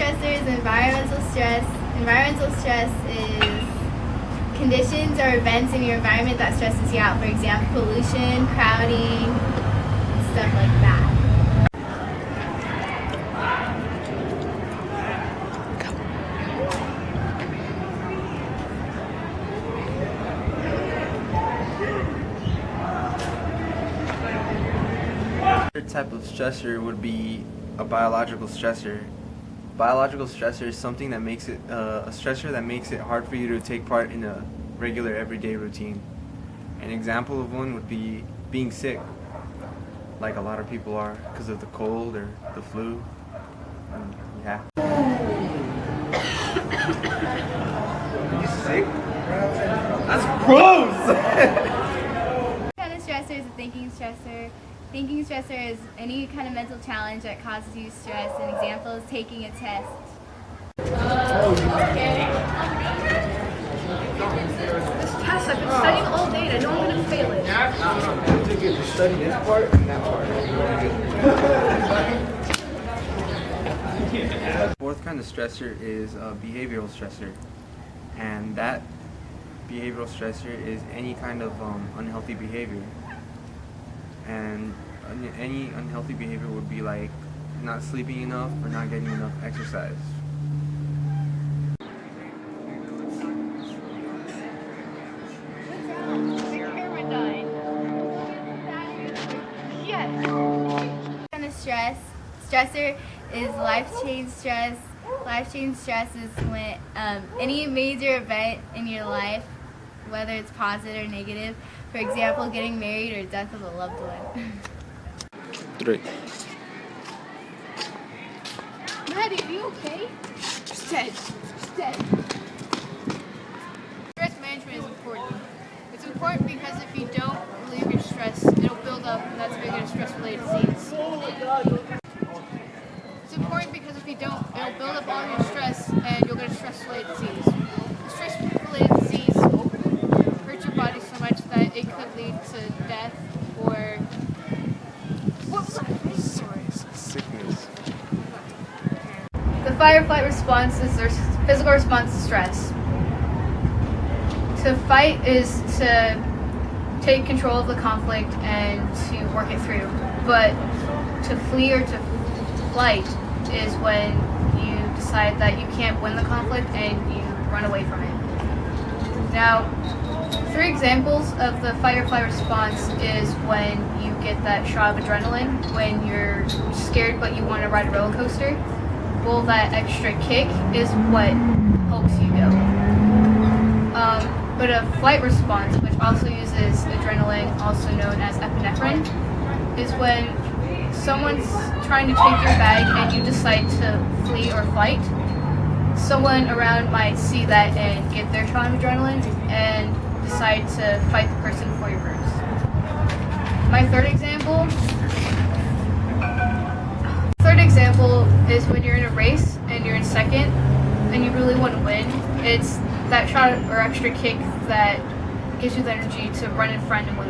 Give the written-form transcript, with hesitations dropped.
stressors, environmental stress. Environmental stress is conditions or events in your environment that stresses you out. For example, pollution, crowding, stuff like that. Another type of stressor would be a biological stressor. Biological stressor is something that makes it a stressor that makes it hard for you to take part in a regular everyday routine. An example of one would be being sick, like a lot of people are because of the cold or the flu. And yeah. Are you sick? That's gross! Kind of stressor is a thinking stressor. Thinking stressor is any kind of mental challenge that causes you stress. An example is taking a test. This test, I've been studying all day and I know I'm going to fail it. I think you have to study this part and that part. Fourth kind of stressor is a behavioral stressor, and that behavioral stressor is any kind of unhealthy behavior. And any unhealthy behavior would be like not sleeping enough or not getting enough exercise. Kind of stressor is life change stress. Life change stress is when any major event in your life, whether it's positive or negative, for example, getting married or death of a loved one. 3. Maddie, are you okay? She's dead. She's dead. Stress management is important. It's important because if you don't relieve your stress, it'll build up, and that's how you get a stress-related disease. It's important because if you don't, it'll build up all your stress, and you'll get a stress-related disease. A stress-related disease hurts your body so much that it could lead to death or what was that? Sickness. The fight or flight response is their physical response to stress. To fight is to take control of the conflict and to work it through. But to flee or to flight is when you decide that you can't win the conflict and you run away from it. Now, 3 examples of the fight or flight response is when you get that shot of adrenaline, when you're scared but you want to ride a roller coaster. Well, that extra kick is what helps you go. But a flight response, which also uses adrenaline, also known as epinephrine, is when someone's trying to take your bag and you decide to flee or fight. Someone around might see that and get their shot of adrenaline and decide to fight the person for your purse. My third example is when you're in a race and you're in second and you really want to win. It's that shot or extra kick that gives you the energy to run in front and win